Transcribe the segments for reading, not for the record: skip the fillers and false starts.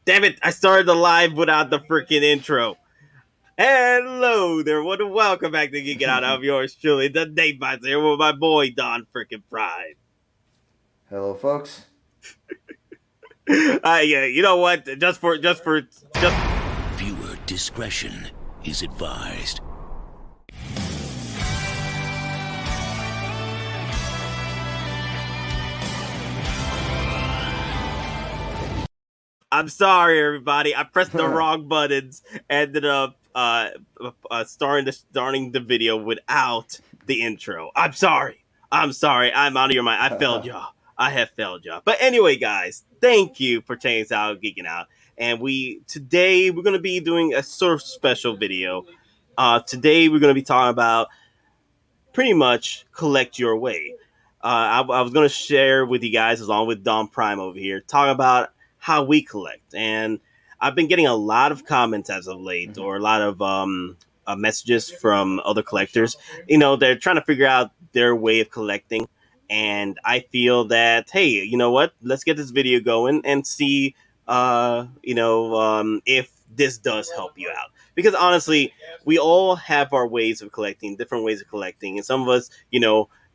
Damn it! I started the live without the freaking intro. Hello there, welcome back to Geek It Out. I'm yours truly, the Dave Bots here with my boy Don freaking Pride. Hello, folks. Yeah, you know what? Just Viewer discretion is advised. I'm sorry, everybody. I pressed the wrong buttons. Ended up starting the video without the intro. I'm sorry. I'm out of your mind. I failed y'all. I have failed y'all. But anyway, guys, thank you for checking us out, geeking out. And today we're gonna be doing a sort of special video. Today we're gonna be talking about pretty much collect your way. I was going to share with you guys, along with Dom Prime over here, talk about how we collect. And I've been getting a lot of comments as of late, or a lot of messages from other collectors. You know, they're trying to figure out their way of collecting. And I feel that, hey, you know what? Let's get this video going and see, if this does help you out. Because honestly, we all have our ways of collecting, different ways of collecting, and some of us,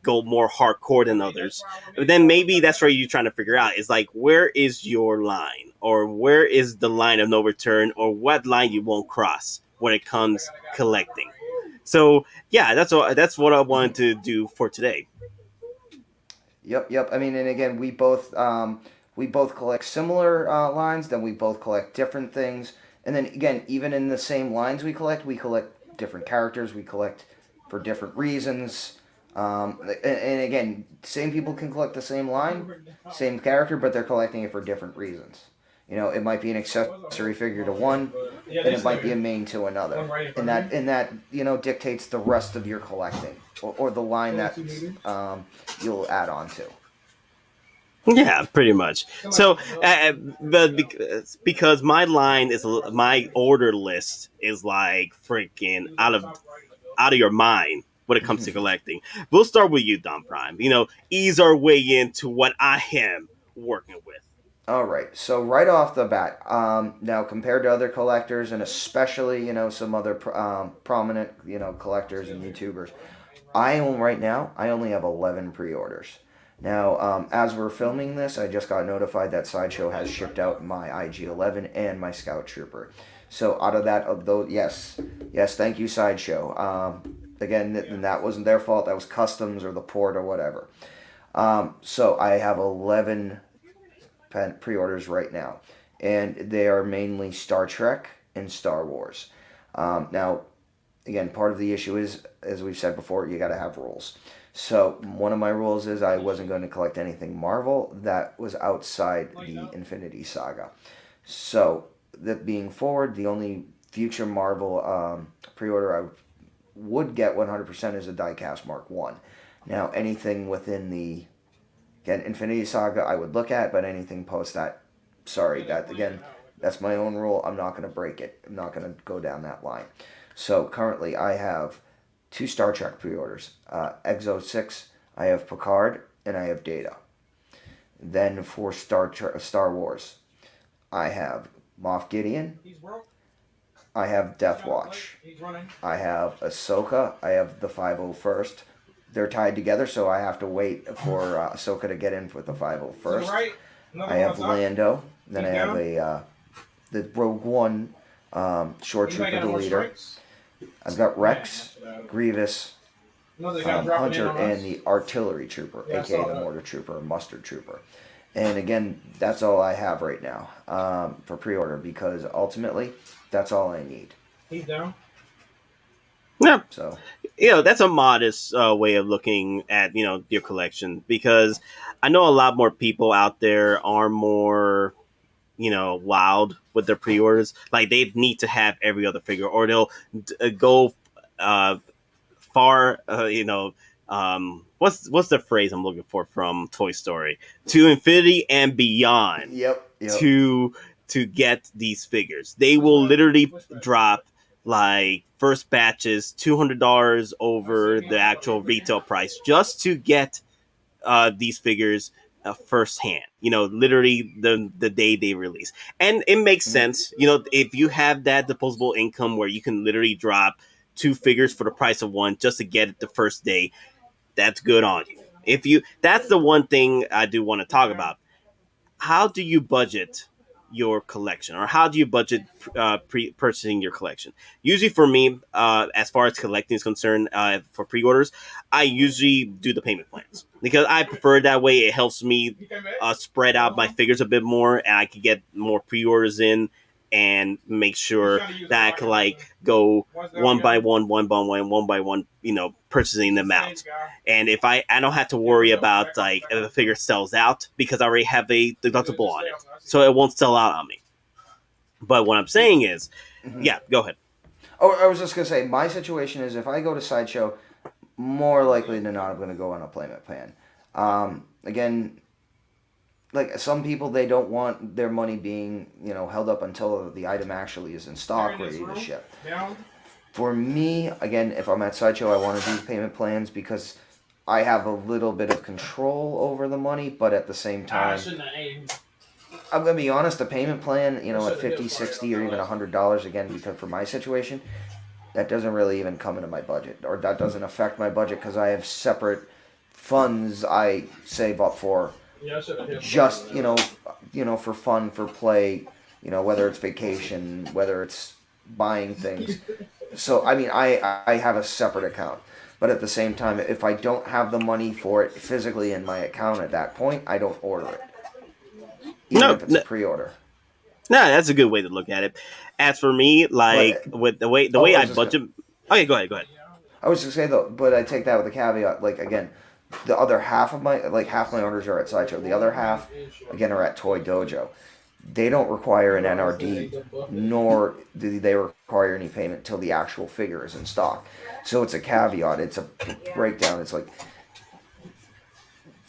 go more hardcore than others. But then maybe that's where you're trying to figure out is like, where is your line, or where is the line of no return, or what line you won't cross when it comes collecting. So yeah, that's what I wanted to do for today. Yep. I mean, and again, we both collect similar lines. Then we both collect different things. And then again, even in the same lines we collect different characters. We collect for different reasons. And again, same people can collect the same line, same character, but they're collecting it for different reasons. You know, it might be an accessory figure to one, and it might be a main to another, and that dictates the rest of your collecting, or the line that you'll add on to. Yeah, pretty much. So, but because my order list is like freaking out of your mind when it comes to collecting. We'll start with you, Don Prime. Ease our way into what I am working with. All right. So right off the bat, now compared to other collectors, and especially some other prominent collectors and YouTubers, I only have 11 pre-orders. Now, as we're filming this, I just got notified that Sideshow has shipped out my IG-11 and my Scout Trooper. So out of those, yes, thank you, Sideshow. Again, that wasn't their fault. That was customs or the port or whatever. So I have 11 pre-orders right now, and they are mainly Star Trek and Star Wars. Now, again, part of the issue is, as we've said before, you got to have rules. So one of my rules is I wasn't going to collect anything Marvel that was outside the Infinity Saga. So that being forward, the only future Marvel pre-order I would get 100% is a diecast Mark 1. Now, anything within the Infinity Saga I would look at, but anything post that, sorry, that's my own rule. I'm not going to break it. I'm not going to go down that line. So currently I have 2 Star Trek pre-orders. Exo 6, I have Picard, and I have Data. Then for Star Wars, I have Moff Gideon. I have Death Watch. I have Ahsoka. I have the 501st. They're tied together, so I have to wait for Ahsoka to get in with the 501st. I have Lando. Then I have the Rogue One Shore Trooper, the leader. I've got Rex, Grievous, Hunter, and the Artillery Trooper, aka the Mortar Trooper, or Mustard Trooper. And again, that's all I have right now for pre-order, because ultimately, that's all I need. He's down. Yeah. So, that's a modest way of looking at, your collection, because I know a lot more people out there are more, wild with their pre-orders. Like, they need to have every other figure, or they'll go far, what's the phrase I'm looking for from Toy Story? To infinity and beyond. Yep. To get these figures. They will literally drop like first batches $200 over the actual retail price just to get these figures firsthand. Literally the day they release, and it makes Mhm. sense. If you have that disposable income where you can literally drop two figures for the price of one just to get it the first day, that's good on you. That's the one thing I do want to talk about. How do you budget your collection, or how do you budget purchasing your collection? Usually for me, as far as collecting is concerned, for pre-orders, I usually do the payment plans because I prefer it that way. It helps me spread out my figures a bit more, and I can get more pre-orders in and make sure that I can go one by one, purchasing them out. And if I don't have to worry about if a figure sells out because I already have a deductible on it, so it won't sell out on me. But what I'm saying is, Mhm. yeah, go ahead. Oh, I was just gonna say, my situation is if I go to Sideshow, more likely than not, I'm gonna go on a payment plan. Again, like some people, they don't want their money being held up until the item actually is in stock, ready to ship. For me, again, if I'm at Sideshow, I want to do payment plans because I have a little bit of control over the money, but at the same time, I'm gonna be honest. A payment plan, at 50, 60, or even $100, again, because for my situation, that doesn't really even come into my budget, or that doesn't affect my budget because I have separate funds I save up for, just for fun, for play, whether it's vacation, whether it's buying things. So I mean, I have a separate account, but at the same time, if I don't have the money for it physically in my account at that point, I don't order it, even No, if it's a no, pre-order. no, that's a good way to look at it. As for me, like But with the way oh, I I was just gonna, budget. Okay, go ahead, go ahead. I was just gonna say though, but I take that with a caveat. Like again, the other half of half my orders are at Sideshow. The other half, again, are at Toy Dojo. They don't require an NRD, nor do they require any payment till the actual figure is in stock. So it's a caveat. It's a breakdown. It's like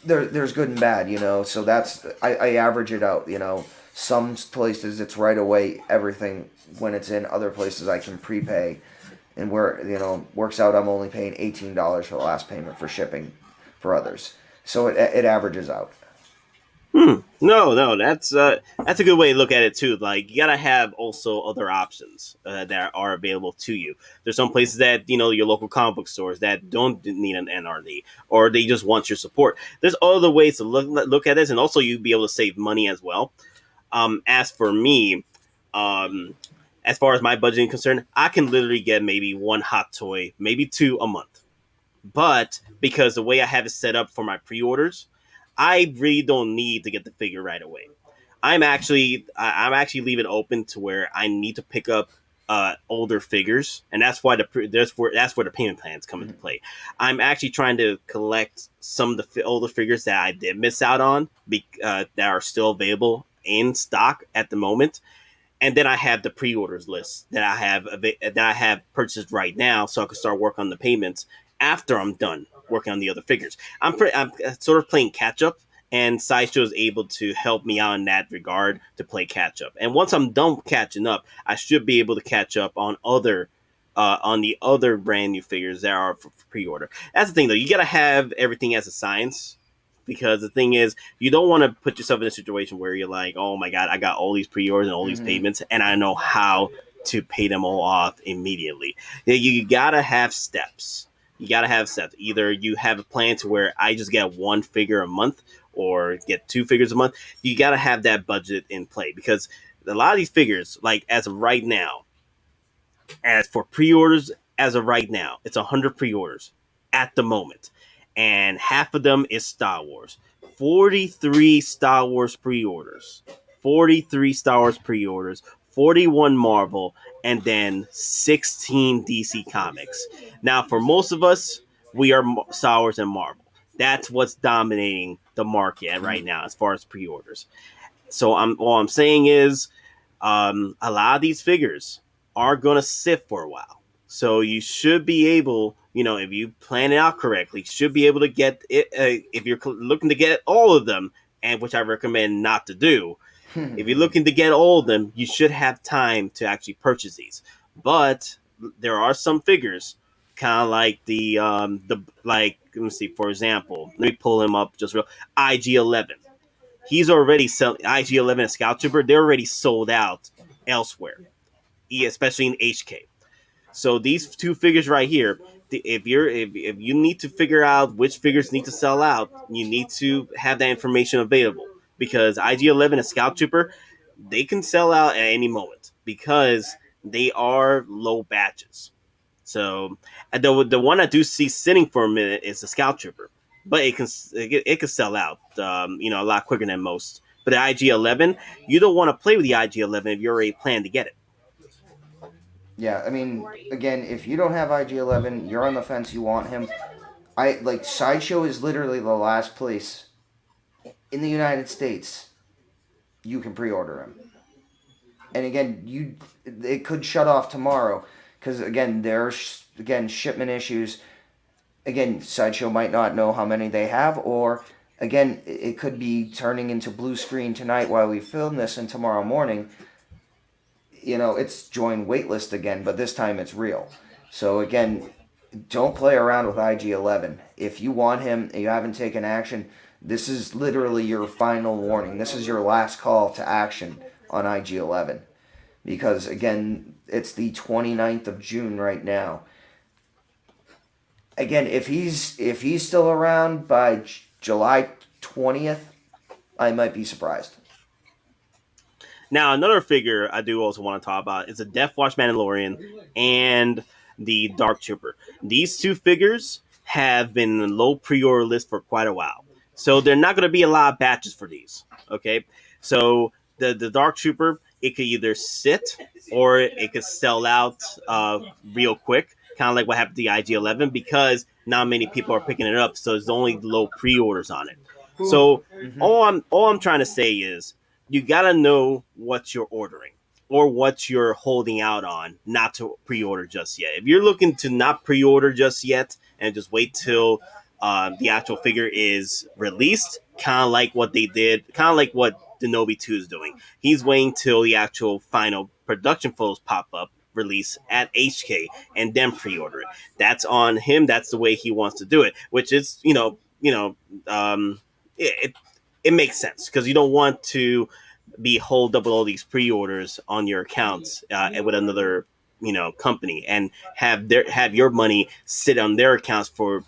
there's good and bad, So that's I average it out, Some places it's right away everything when it's in. Other places I can prepay, and where works out I'm only paying $18 for the last payment for shipping for others. So it averages out. No, no, that's a good way to look at it too. Like you gotta have also other options that are available to you. There's some places that your local comic book stores that don't need an NRD, or they just want your support. There's other ways to look at this, and also you'd be able to save money as well. As for me, um, as far as my budgeting concerned, I can literally get maybe one hot toy, maybe two a month. But because the way I have it set up for my pre-orders, I really don't need to get the figure right away. I'm actually leaving it open to where I need to pick up older figures, and that's where the payment plans come into Mhm. play. I'm actually trying to collect some of the older figures that I did miss out on, that are still available in stock at the moment, and then I have the pre-orders list that I have purchased right now, so I can start working on the payments after I'm done working on the other figures. I'm sort of playing catch up, and Sideshow is able to help me out in that regard to play catch up. And once I'm done catching up, I should be able to catch up on the other brand new figures that are for pre-order. That's the thing, though. You gotta have everything as a science, because the thing is, you don't want to put yourself in a situation where you're like, oh my god, I got all these pre-orders and all these Mhm. payments, and I know how to pay them all off immediately. You gotta have steps. You gotta have steps. Either you have a plan to where I just get one figure a month, or get two figures a month. You gotta have that budget in play, because a lot of these figures, like as of right now, as for pre-orders, as of right now, it's 100 pre-orders at the moment, and half of them is Star Wars. 43 Star Wars pre-orders, 43 Star Wars pre-orders, 41 Marvel, and then 16 DC Comics. Now, for most of us, we are Star Wars and Marvel. That's what's dominating the market right Mhm. now as far as pre-orders. So all I'm saying is, a lot of these figures are gonna sit for a while. So you should be able, if you plan it out correctly, should be able to get it. If you're looking to get all of them, and which I recommend not to do, if you're looking to get all of them, you should have time to actually purchase these. But there are some figures, kind of like the like. Let me see. For example, let me pull him up just real. IG-11. he's already selling IG-11 and Scout Trooper. They're already sold out elsewhere, especially in HK. So these two figures right here, if you need to figure out which figures need to sell out, you need to have that information available, because IG-11 and Scout Trooper, they can sell out at any moment because they are low batches. So the one I do see sitting for a minute is the Scout Trooper, but it can sell out, a lot quicker than most. But the IG-11, you don't want to play with the IG-11 if you already plan to get it. Yeah, I mean, again, if you don't have IG-11, you're on the fence. You want him. Sideshow is literally the last place in the United States you can pre-order him. And again, it could shut off tomorrow because again, there's shipment issues. Again, Sideshow might not know how many they have, or again, it could be turning into blue screen tonight while we film this, and tomorrow morning, it's join waitlist again, but this time it's real. So again, don't play around with IG-11. If you want him and you haven't taken action, this is literally your final warning. This is your last call to action on IG-11. Because again, it's the 29th of June right now. Again, if he's still around by July 20th, I might be surprised. Now, another figure I do also want to talk about is the Death Watch Mandalorian and the Dark Trooper. These two figures have been in low pre-order list for quite a while. So they're not going to be a lot of batches for these. Okay? So the Dark Trooper, it could either sit or it could sell out real quick. Kind of like what happened to the IG-11, because not many people are picking it up. So there's only low pre-orders on it. So all I'm trying to say is, you gotta know what you're ordering or what you're holding out on, not to pre-order just yet. If you're looking to not pre-order just yet and just wait till the actual figure is released, kind of like what they did, kind of like what Denobi 2 is doing. He's waiting till the actual final production photos pop up, release at HK, and then pre-order it. That's on him. That's the way he wants to do it, which is, it makes sense, because you don't want to be holed up with all these pre-orders on your accounts with another company, and have your money sit on their accounts for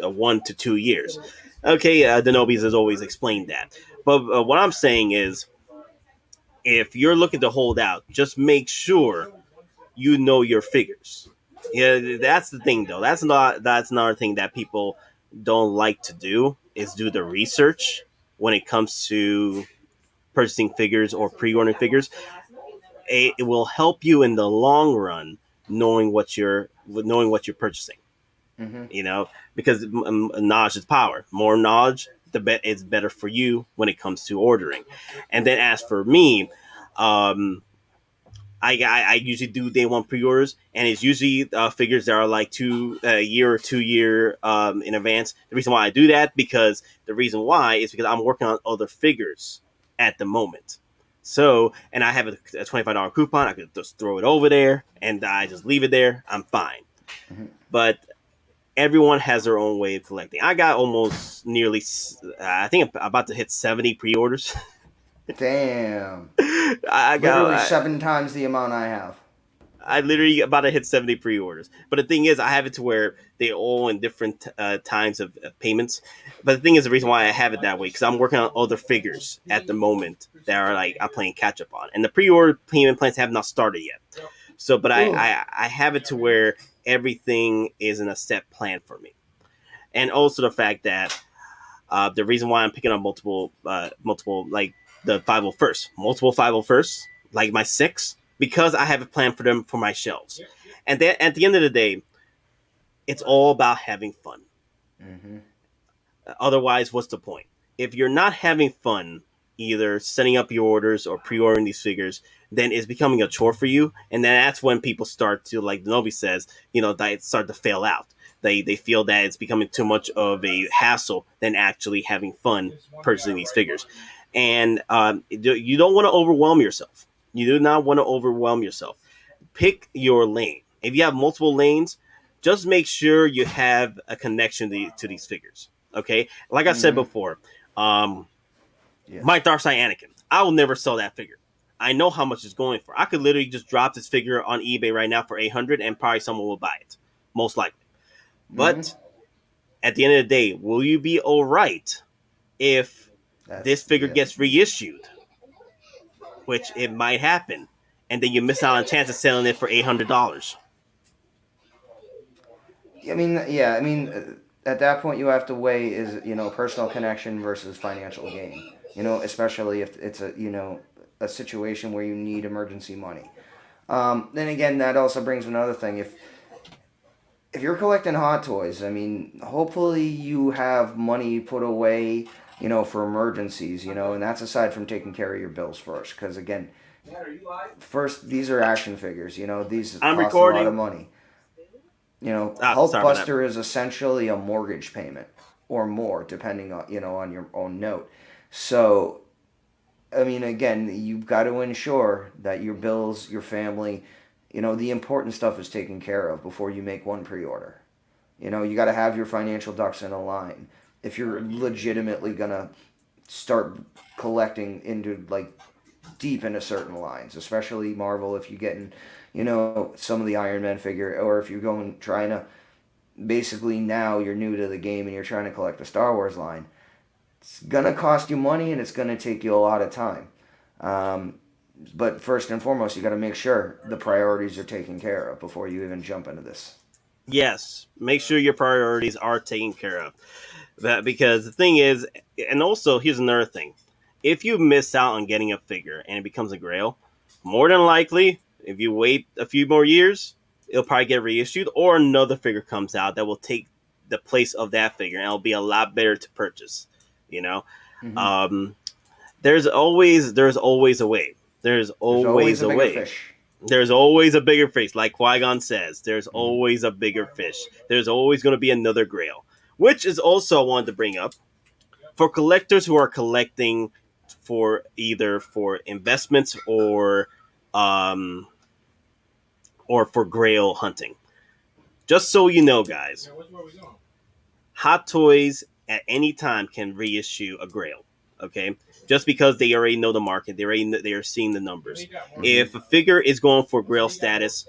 1 to 2 years. Okay, Denobis has always explained that, but what I'm saying is, if you're looking to hold out, just make sure you know your figures. Yeah, that's the thing, though. That's another thing that people don't like to do, is do the research when it comes to purchasing figures or pre-ordering figures. It will help you in the long run, knowing what you're purchasing. Because knowledge is power. More knowledge, it's better for you when it comes to ordering. And then as for me, I usually do day one pre-orders, and it's usually figures that are like 2 year or 2 year in advance. The reason why I do that, because I'm working on other figures at the moment. So, and I have a $25 coupon. I could just throw it over there, and I just leave it there. I'm fine. But everyone has their own way of collecting. I got almost nearly, I think I'm about to hit 70 pre-orders. Damn. I got literally 7 times the amount I have. I literally about to hit 70 pre-orders. But the thing is, I have it to where they all in different times of payments. But the thing is, the reason why I have it that way, because I'm working on other figures at the moment that are like I'm playing catch up on, and the pre-order payment plans have not started yet. So, but I have it to where everything is in a set plan for me, and also the fact that the reason why I'm picking up multiple like the 501st, multiple 501st, like my 6. Because I have a plan for them for my shelves. And then at the end of the day, it's all about having fun. Otherwise, what's the point? If you're not having fun, either setting up your orders or pre-ordering these figures, then it's becoming a chore for you. And then that's when people start to, like Nobi says, they start to fail out. They feel that it's becoming too much of a hassle than actually having fun purchasing these figures. And you don't want to overwhelm yourself. You do not want to overwhelm yourself. Pick your lane. If you have multiple lanes, just make sure you have a connection to these figures. Okay? Like I said before, Yes. My Darth Side Anakin. I will never sell that figure. I know how much it's going for. I could literally just drop this figure on eBay right now for 800, and probably someone will buy it, most likely. Mm-hmm. But at the end of the day, will you be all right if this That's figure yeah. gets reissued, which it might happen, and then you miss out on a chance of selling it for $800? I mean, yeah. I mean, at that point, you have to weigh is personal connection versus financial gain. Especially if it's a situation where you need emergency money. Then again, that also brings another thing. If you're collecting Hot Toys, I mean, hopefully you have money put away, for emergencies, and that's aside from taking care of your bills first. Because again, first these are action figures, these I'm cost a lot of recording. money. Sorry about that. Hulkbuster is essentially a mortgage payment or more, depending on on your own note. So, I mean, again, you've got to ensure that your bills, your family, the important stuff is taken care of before you make one pre-order. You got to have your financial ducks in a line if you're legitimately gonna start collecting into like deep into certain lines, especially Marvel. If you get in, some of the Iron Man figure, or if you're going trying to basically now you're new to the game and you're trying to collect the Star Wars line, it's gonna cost you money and it's gonna take you a lot of time. Um, but first and foremost, you got to make sure the priorities are taken care of before you even jump into this. Yes, make sure your priorities are taken care of. That because the thing is, and also here's another thing: if you miss out on getting a figure and it becomes a Grail, more than likely, if you wait a few more years, it'll probably get reissued, or another figure comes out that will take the place of that figure, and it'll be a lot better to purchase. You know, Hmm. um, there's always a way. There's There's always always a a bigger way. fish. There's always a bigger fish, like Qui-Gon says. There's Hmm. always a bigger fish. There's always going to be another Grail, which is also I wanted to bring up for collectors who are collecting for either for investments um or for Grail hunting. Just so you know, guys, Hot Toys at any time can reissue a Grail. Okay, just because they already know the market, they are seeing the numbers. Hmm. If a figure is going for Grail status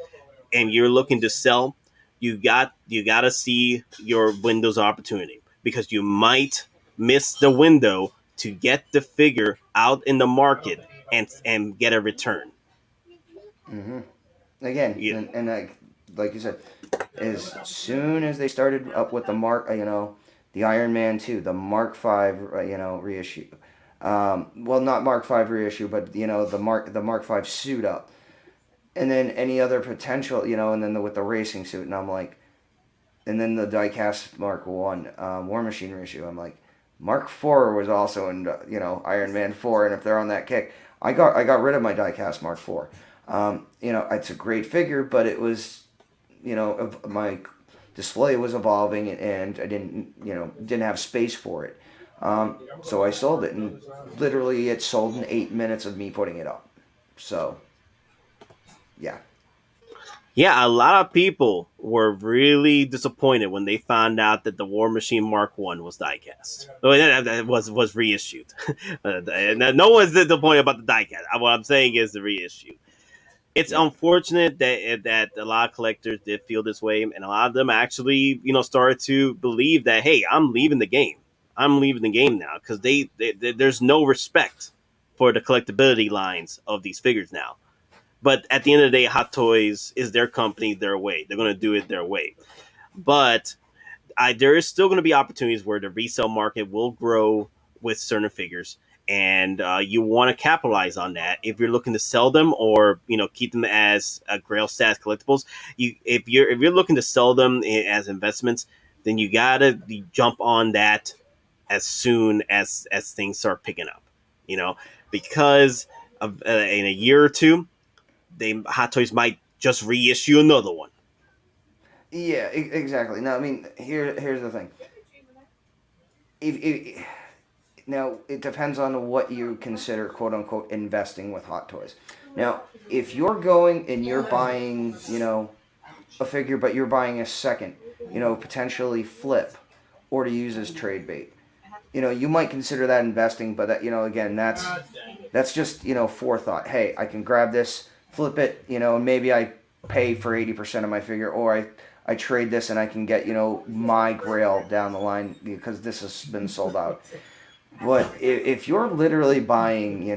and you're looking to sell, you gotta see your windows of opportunity because you might miss the window to get the figure out in the market and get a return. Hmm. Again, Yeah. and like you said, as soon as they started up with the the Iron Man 2, the Mark 5, reissue. Well, not Mark 5 reissue, but the Mark 5 suit up, and then any other potential, and then with the racing suit, and I'm like, and then the diecast Mark 1 War Machine reissue. I'm like, Mark 4 was also in Iron Man 4, and if they're on that kick, I got rid of my diecast Mark 4. It's a great figure, but it was my display was evolving and I didn't have space for it. So I sold it, and literally it sold in 8 minutes of me putting it up. So yeah. Yeah, a lot of people were really disappointed when they found out that the War Machine Mark One was diecast. Oh, that was reissued. And no one's disappointed about the diecast. What I'm saying is the reissue. It's Yep. unfortunate that a lot of collectors did feel this way, and a lot of them actually started to believe that, hey, I'm leaving the game. I'm leaving the game now because there's no respect for the collectability lines of these figures now. But at the end of the day, Hot Toys is their company, their way. They're going to do it their way. But there is still going to be opportunities where the resale market will grow with certain figures, and you want to capitalize on that. If you're looking to sell them or keep them as Grail status collectibles, if you're looking to sell them as investments, then you gotta jump on that as soon as things start picking up. You know, because in a year or two, Hot Toys might just reissue another one. Yeah, exactly. Now, I mean, here's the thing. If now it depends on what you consider quote unquote investing with Hot Toys. Now, if you're going and you're buying, a figure, but you're buying a second, potentially flip or to use as trade bait. you might consider that investing, but that, again, that's just, forethought. Hey, I can grab this, flip it, and maybe I pay for 80% of my figure, or I trade this and I can get, my grail down the line because this has been sold out. But if you're literally buying,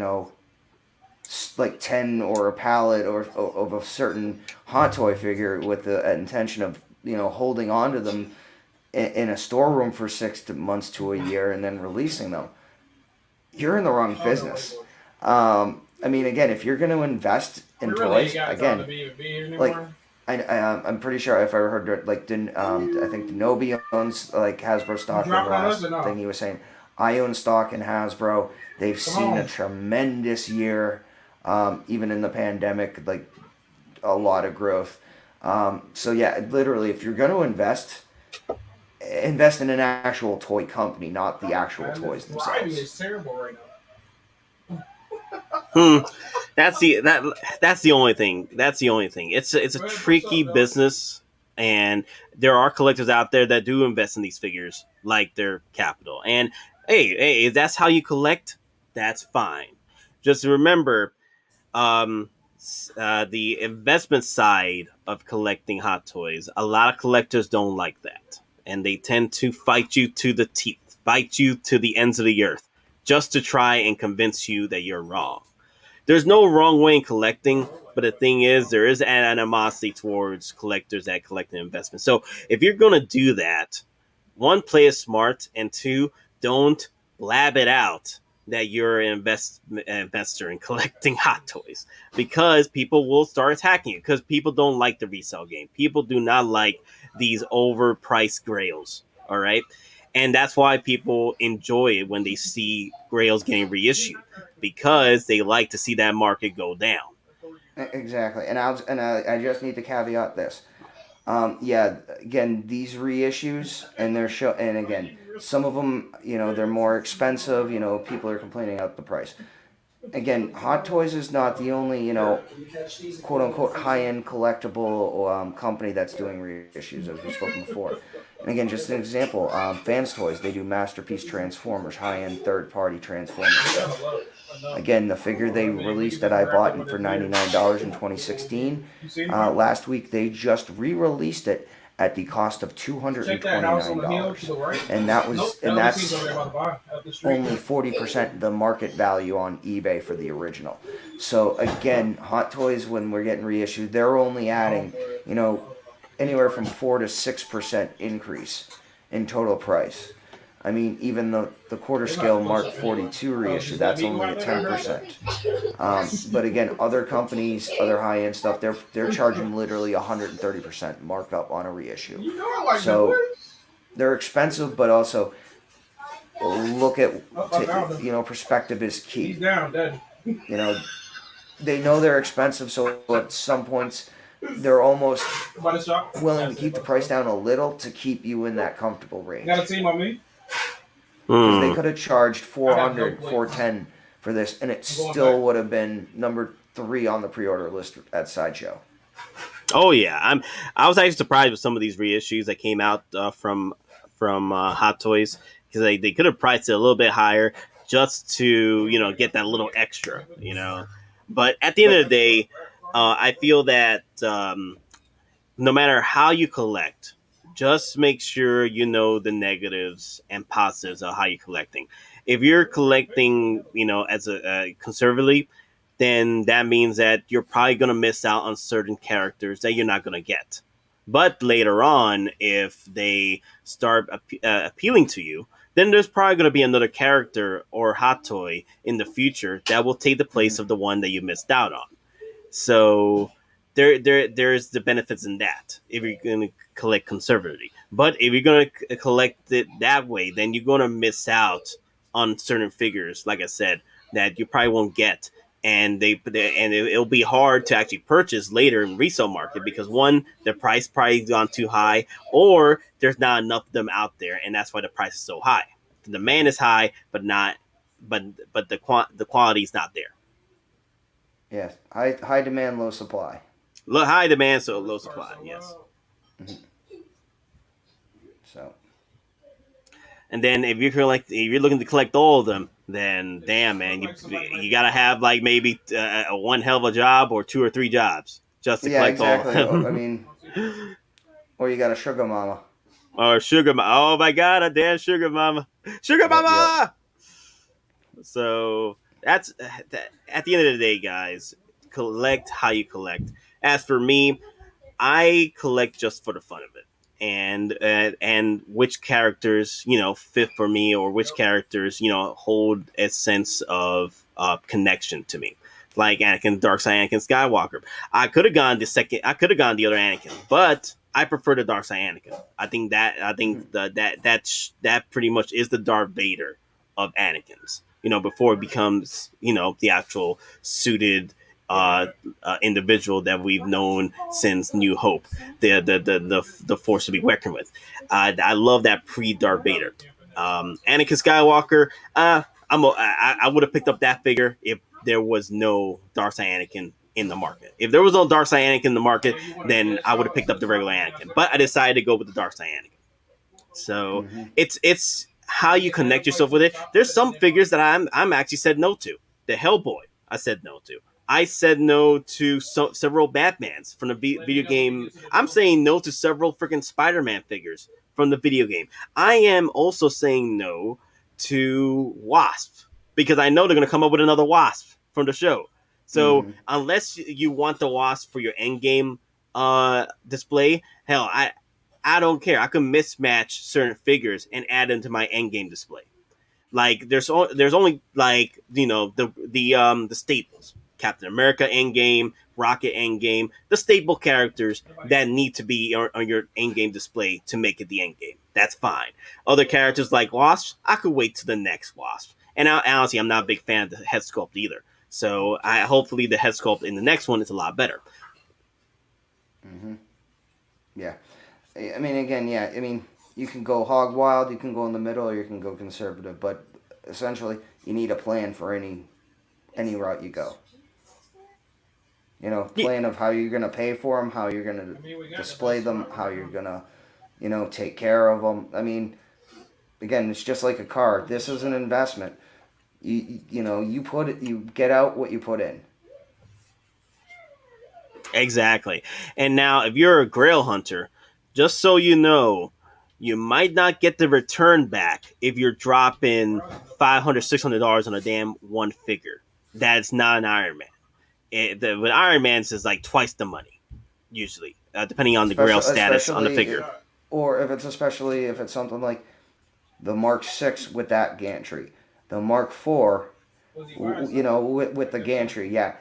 like 10 or a pallet or of a certain hot toy figure with the intention of, holding on to them in a storeroom for 6 months to a year and then releasing them, you're in the wrong business. I mean, again, if you're going to invest in toys, again, like I'm pretty sure if I heard like I think Denobi owns like Hasbro stock. The last thing he was saying, I own stock in Hasbro. They've seen a tremendous year, even in the pandemic, like a lot of growth. So yeah, literally, if you're going to invest in an actual toy company, not the actual toys themselves. It's terrible right now. That's the only thing. That's the only thing. It's a tricky business, and there are collectors out there that do invest in these figures like their capital. And hey, if that's how you collect, that's fine. Just remember, the investment side of collecting Hot Toys, a lot of collectors don't like that, and they tend to fight you to the teeth, fight you to the ends of the earth, just to try and convince you that you're wrong. There's no wrong way in collecting, but the thing is, there is an animosity towards collectors that collect an investment. So if you're gonna do that, one, play it smart, and two, don't blab it out that you're an investor in collecting Hot Toys, because people will start attacking you, because people don't like the resale game. People do not like these overpriced grails, all right? And that's why people enjoy it when they see grails getting reissued, because they like to see that market go down. Exactly, and I just need to caveat this. Yeah, again, these reissues and and again, some of them, they're more expensive. People are complaining about the price. Again, Hot Toys is not the only, quote unquote high end collectible company that's doing reissues, as we've spoken before. And again, just an example, Fans Toys, they do Masterpiece Transformers, high end third party Transformers. Again, the figure they released that I bought for $99 in 2016, last week they just re-released it at the cost of $229, and that's only 40% the market value on eBay for the original. So again, Hot Toys, when we're getting reissued, they're only adding, anywhere from 4 to 6% increase in total price. I mean, even the quarter scale Mark 42 reissue, that's only a 10%. But again, other companies, other high end stuff, they're charging literally 130% markup on a reissue. So they're expensive, but also look at perspective is key. They know they're expensive, so at some points they're almost willing to keep the price down a little to keep you in that comfortable range. Got a team on me? Because they could have charged $400, $410 for this, and it still would have been number 3 on the pre-order list at Sideshow. Oh yeah, I was actually surprised with some of these reissues that came out from Hot Toys, because they could have priced it a little bit higher just to get that little extra. But at the end of the day, I feel that no matter how you collect, just make sure you know the negatives and positives of how you're collecting. If you're collecting, as a conservatively, then that means that you're probably going to miss out on certain characters that you're not going to get. But later on, if they start appealing to you, then there's probably going to be another character or hot toy in the future that will take the place of the one that you missed out on. So there's the benefits in that if you're going to collect conservatively. But if you're going to collect it that way, then you're going to miss out on certain figures, like I said, that you probably won't get, and it'll be hard to actually purchase later in resale market, because one, the price probably gone too high, or there's not enough of them out there, and that's why the price is so high. The demand is high, but the quality is not there. Yes, high demand, low supply. High demand, so low supply. Yes. Mm-hmm. So. And then if you're looking to collect all of them, then damn man, you gotta have like maybe one hell of a job or 2 or 3 jobs just to Yeah, collect all of exactly. I them. mean, or you got a sugar mama. Or oh my god, a damn sugar mama, sugar Yep. mama. So that's at the end of the day, guys. Collect how you collect. As for me, I collect just for the fun of it, and which characters fit for me, or which characters hold a sense of connection to me. Like Anakin, Darkside Anakin Skywalker. I could have gone the second. I could have gone the other Anakin, but I prefer the Darkside Anakin. I think that pretty much is the Darth Vader of Anakin's. Before it becomes the actual suited individual that we've known since New Hope, the force to be reckoned with. I love that pre Darth Vader. Anakin Skywalker. I would have picked up that figure if there was no Darkside Anakin in the market. If there was no Darkside Anakin in the market, then I would have picked up the regular Anakin. But I decided to go with the Darkside Anakin. So it's how you connect yourself with it. There's some figures that I'm actually said no to. The Hellboy, I said no to. I said no to several Batmans from the video game. I'm saying no to several freaking Spider-Man figures from the video game. I am also saying no to Wasp because I know they're going to come up with another Wasp from the show. So unless you want the Wasp for your endgame display, hell, I don't care. I can mismatch certain figures and add them to my endgame display. Like there's only like the staples: Captain America Endgame, Rocket Endgame, the staple characters that need to be on your Endgame display to make it the Endgame. That's fine. Other characters like Wasp, I could wait to the next Wasp. And honestly, I'm not a big fan of the head sculpt either. So hopefully the head sculpt in the next one is a lot better. Yeah. I mean, again, yeah. I mean, you can go hog wild, you can go in the middle, or you can go conservative. But essentially, you need a plan for any route you go. Plan of how you're gonna pay for them, how you're gonna display them, how you're gonna, take care of them. I mean, again, it's just like a car. This is an investment. You put it, you get out what you put in. Exactly. And now, if you're a Grail hunter, just so you know, you might not get the return back if you're dropping $500, $600 on a damn one figure. That's not an Iron Man. With Iron Man's is like twice the money, usually, depending on the Grail status on the figure. Or if it's something like the Mark 6 with that gantry, the Mark 4, with the gantry, yeah.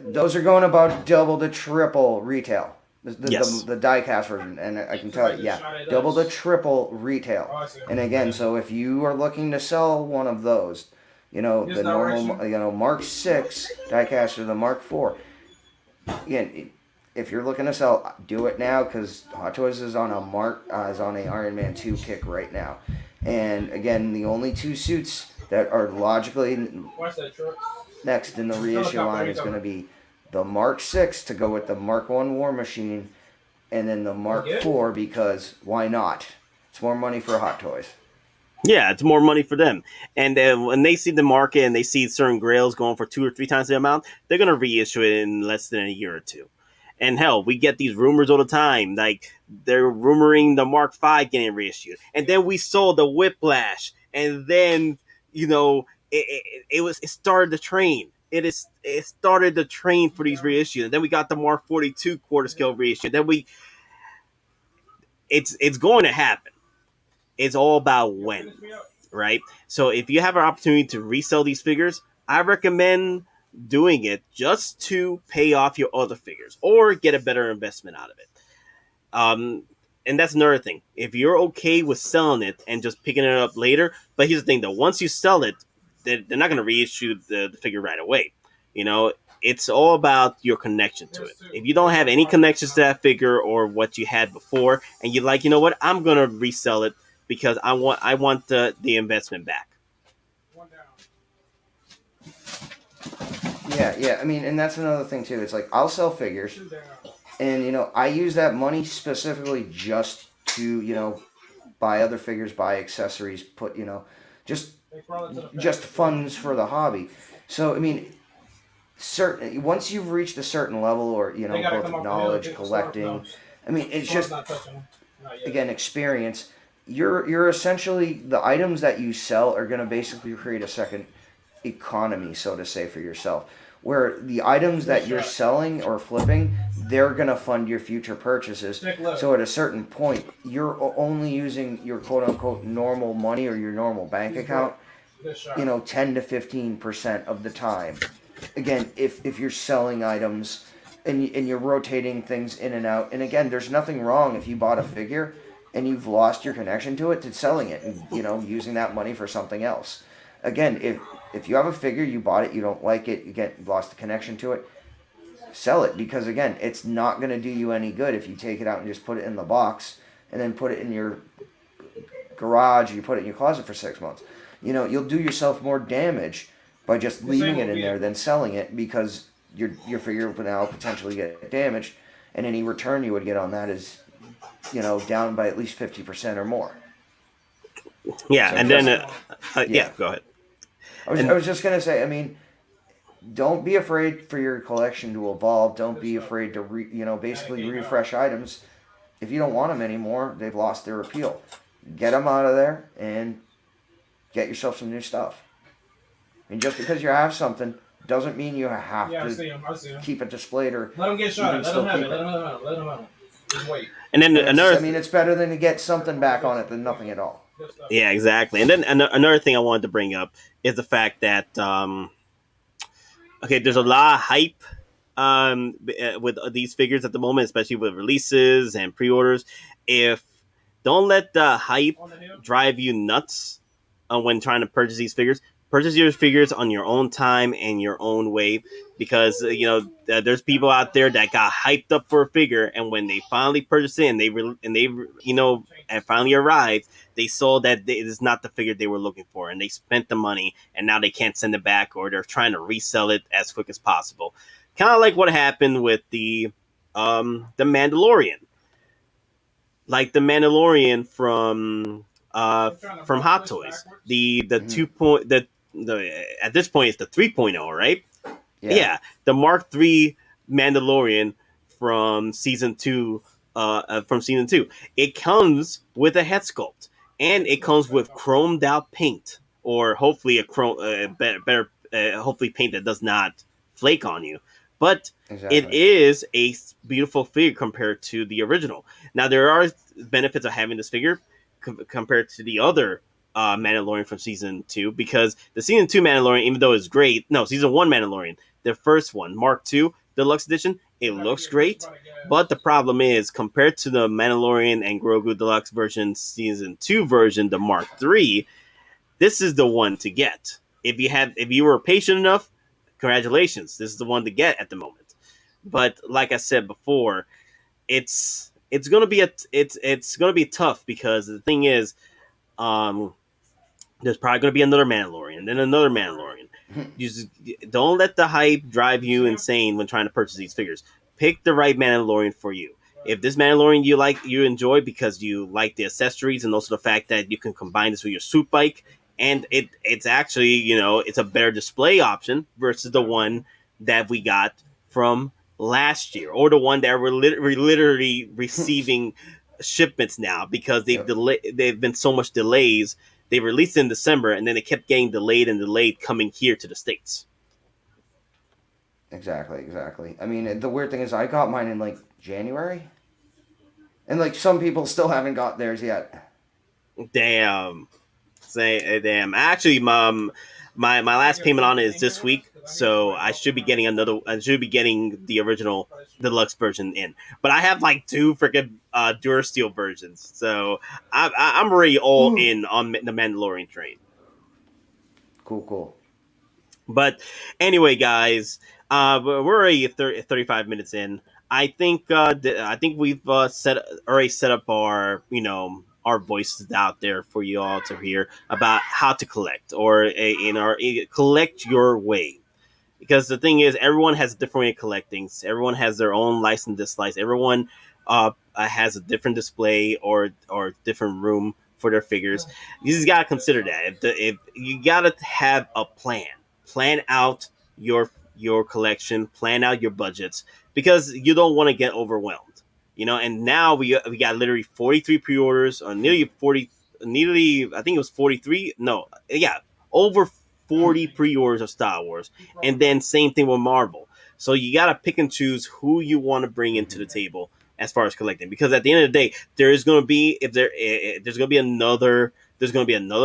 Those are going about double to triple retail. The die-cast version, and I can tell you, yeah, double to triple retail. And again, so if you are looking to sell one of those, the normal, Mark 6 die-cast or the Mark 4, again, if you're looking to sell, do it now because Hottoys is on a Iron Man 2 kick right now. And again, the only 2 suits that are logically next in the reissue line is going to be the Mark 6 to go with the Mark 1 War Machine, and then the Mark 4 because why not? It's more money for Hottoys. Yeah, it's more money for them. And when they see the market and they see certain Grails going for 2 or 3 times the amount, they're going to reissue it in less than a year or two. And hell, we get these rumors all the time. Like, they're rumoring the Mark 5 getting reissued. And then we saw the Whiplash. And then, it started the train. It started the train for these reissues. And then we got the Mark 42 quarter scale reissue. Then it's going to happen. It's all about when, right? So if you have an opportunity to resell these figures, I recommend doing it just to pay off your other figures or get a better investment out of it. And that's another thing. If you're okay with selling it and just picking it up later, but here's the thing though, once you sell it, they're not going to reissue the figure right away. It's all about your connection to it. If you don't have any connections to that figure or what you had before, and you're like, you know what, I'm going to resell it because I want the investment back. Yeah. I mean, and that's another thing too. It's like I'll sell figures, and I use that money specifically just to buy other figures, buy accessories, put just Just funds for the hobby. So I mean, certain once you've reached a certain level, or They gotta both come of off the hill. knowledge, People start. No, collecting. I mean, it's Storm's just not touching them. Not yet. again experience. You're essentially, the items that you sell are going to basically create a second economy, so to say, for yourself, where the items that you're selling or flipping, they're going to fund your future purchases. Stick left. So at a certain point, you're only using your quote unquote normal money or your normal bank account, Good shot. 10 to 15% of the time. Again, if you're selling items and you're rotating things in and out, and again, there's nothing wrong if you bought a figure and you've lost your connection to it, to selling it and using that money for something else. Again, if you have a figure, you bought it, you don't like it, you lost the connection to it, sell it, because again, it's not going to do you any good if you take it out and just put it in the box and then put it in your garage, or you put it in your closet for 6 months. You'll do yourself more damage by just leaving it in there than selling it, because your figure will now potentially get damaged, and any return you would get on that is down by at least 50% or more. Yeah, So and then go ahead. I was just gonna say, I mean, don't be afraid for your collection to evolve. Don't be afraid to basically refresh items. If you don't want them anymore, they've lost their appeal. Get them out of there and get yourself some new stuff. And just because you have something doesn't mean you have I to see him. keep it displayed, or Let him get you shot. can Let still him have keep it. Let him have it. Just wait. And then I mean, it's better than to get something back on it than nothing at all. Good stuff. yeah, exactly. And then another thing I wanted to bring up is the fact that there's a lot of hype with these figures at the moment, especially with releases and pre-orders. If Don't let the hype On the hill. drive you nuts when trying to purchase these figures. Purchase your figures on your own time and your own way, because there's people out there that got hyped up for a figure, and when they finally purchased it and and finally arrived, they saw that it is not the figure they were looking for, and they spent the money, and now they can't send it back, or they're trying to resell it as quick as possible. Kind of like what happened with the Mandalorian, like the Mandalorian from Hottoys, the Mhm. 2. At this point it's the 3.0, right? Yeah. The Mark III Mandalorian from season 2. It comes with a head sculpt, and it comes with chromed out paint, or hopefully better hopefully paint that does not flake on you. But Exactly. it is a beautiful figure compared to the original. Now, there are benefits of having this figure compared to the other Mandalorian from season 2, because the season 2 Mandalorian, even though it's great, no, season 1 Mandalorian, the first one, Mark II Deluxe Edition, it looks great, but the problem is, compared to the Mandalorian and Grogu Deluxe version, season 2 version, the Mark III, this is the one to get. If you were patient enough, congratulations, this is the one to get at the moment. But like I said before, it's gonna be it's gonna be tough, because the thing is, there's probably going to be another Mandalorian, then another Mandalorian. You just don't let the hype drive you insane when trying to purchase these figures. Pick the right Mandalorian for you. If this Mandalorian you enjoy because you like the accessories, and also the fact that you can combine this with your Swoop bike, and it's actually, it's a better display option versus the one that we got from last year, or the one that we're literally receiving shipments now, because they've been so much delays. They released it in December, and then they kept getting delayed coming here to the States. Exactly. I mean, the weird thing is, I got mine in like January, and some people still haven't got theirs yet. Damn. Actually, my last payment on it is this week, so I should be getting the original deluxe version in. But I have like 2 freaking Durasteel versions, so I'm already all in on the Mandalorian train. Cool. But anyway, guys, we're already 35 minutes in. I think we've already set up our voices out there for you all to hear about how to collect, or collect your way. Because the thing is, everyone has a different way of collecting. Everyone has their own likes and dislikes. Everyone has a different display or different room for their figures. You just gotta consider that. If you gotta have a plan out your collection, plan out your budgets, because you don't want to get overwhelmed. And now we got literally 43 pre-orders, or nearly 40, nearly, I think it was 43. No, yeah, over 40 pre-orders of Star Wars, and then same thing with Marvel. So you gotta pick and choose who you want to bring into the table as far as collecting, because at the end of the day, there's gonna be another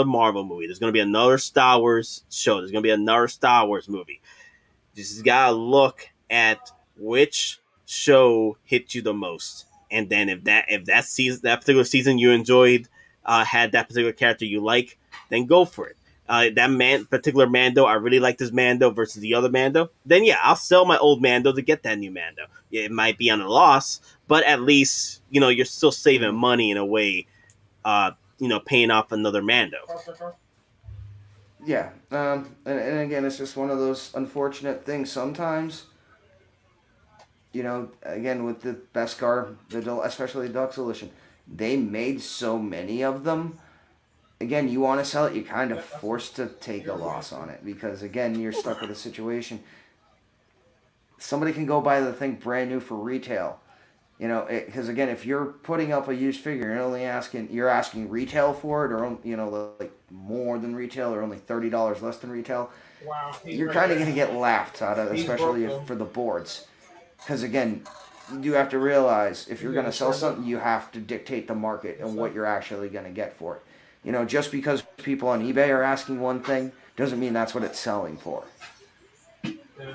Marvel movie. There's gonna be another Star Wars show. There's gonna be another Star Wars movie. You just gotta look at which show hit you the most, and then if that particular season you enjoyed, had that particular character you like, then go for it. Particular Mando, I really like this Mando versus the other Mando. Then yeah, I'll sell my old Mando to get that new Mando. Yeah, it might be on a loss, but at least you're still saving money in a way. Paying off another Mando. Yeah, and again, it's just one of those unfortunate things. Sometimes, again, with the Beskar, especially the Deluxe Edition, they made so many of them. Again, you want to sell it, you're kind of forced to take a loss on it, because, again, you're stuck with a situation. Somebody can go buy the thing brand new for retail. Because again, if you're putting up a used figure, you're asking retail for it, or like more than retail, or only $30 less than retail. Wow, you're kind of going to get laughed out of, especially for the boards. Because again, you do have to realize, if you're going to sell something, you have to dictate the market and what you're actually going to get for it. Just because people on eBay are asking one thing doesn't mean that's what it's selling for.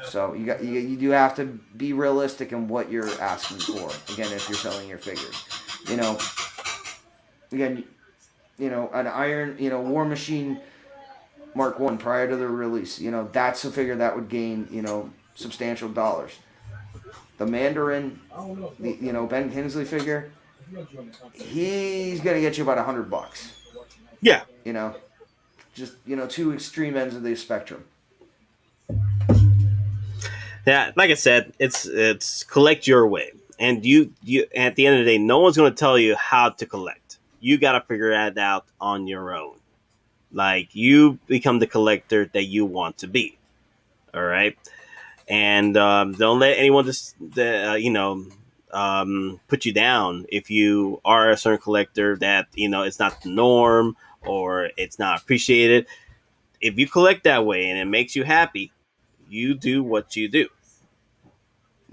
So you do have to be realistic in what you're asking for. Again, if you're selling your figures, again, an Iron, War Machine Mark 1 prior to the release, that's a figure that would gain, substantial dollars. The Mandarin, Ben Kingsley figure, he's gonna get you about $100. Yeah. Just two extreme ends of the spectrum. Yeah, like I said, it's collect your way, and you at the end of the day, no one's going to tell you how to collect. You got to figure that out on your own. Like, you become the collector that you want to be. All right, and don't let anyone just put you down if you are a certain collector that it's not the norm or it's not appreciated. If you collect that way and it makes you happy, you do what you do.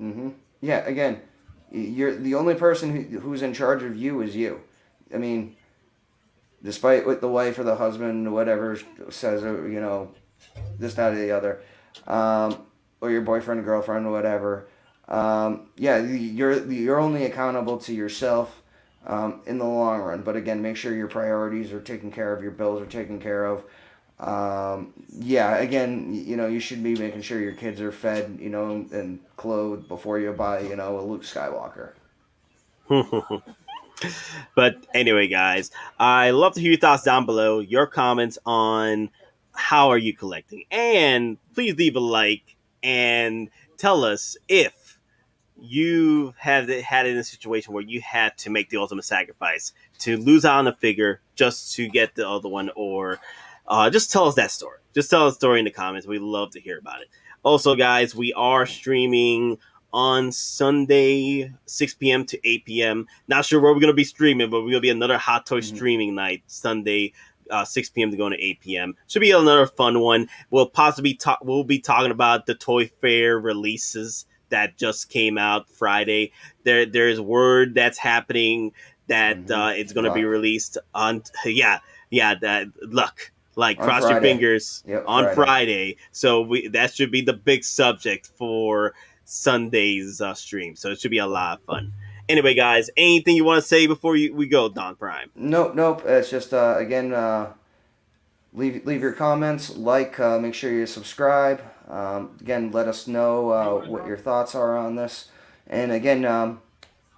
Mm-hmm. Yeah, again, you're the only person who's in charge of you is you. I mean, despite what the wife or the husband, whatever, says, this, that, or the other, or your boyfriend, or girlfriend, or whatever, yeah, you're only accountable to yourself in the long run. But again, make sure your priorities are taken care of, your bills are taken care of. Yeah, again, you should be making sure your kids are fed, and clothed before you buy, a Luke Skywalker. But anyway, guys, I love to hear your thoughts down below, your comments on how are you collecting, and please leave a like and tell us if you have had in a situation where you had to make the ultimate sacrifice to lose out on a figure just to get the other one, or just tell us that story. Just tell us the story in the comments. We'd love to hear about it. Also, guys, we are streaming on Sunday, 6 p.m. to 8 p.m. Not sure where we're going to be streaming, but we're going to be another Hot Toy streaming night, Sunday, 6 p.m. to go to 8 p.m. Should be another fun one. We'll we'll be talking about the Toy Fair releases that just came out Friday. There's word that's happening that it's going to be released on cross your fingers, on Friday. So that should be the big subject for Sunday's stream. So it should be a lot of fun. Anyway, guys, anything you want to say before we go, Don Prime? Nope. It's just again, leave your comments, make sure you subscribe. Again, let us know what your thoughts are on this, and again,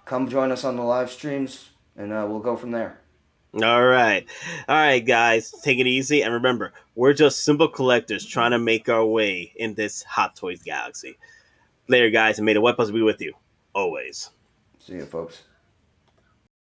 come join us on the live streams, and we'll go from there. All right, guys, take it easy, and remember, we're just simple collectors trying to make our way in this Hot Toys galaxy. Later, guys, and may the weapons be with you always. See you, folks.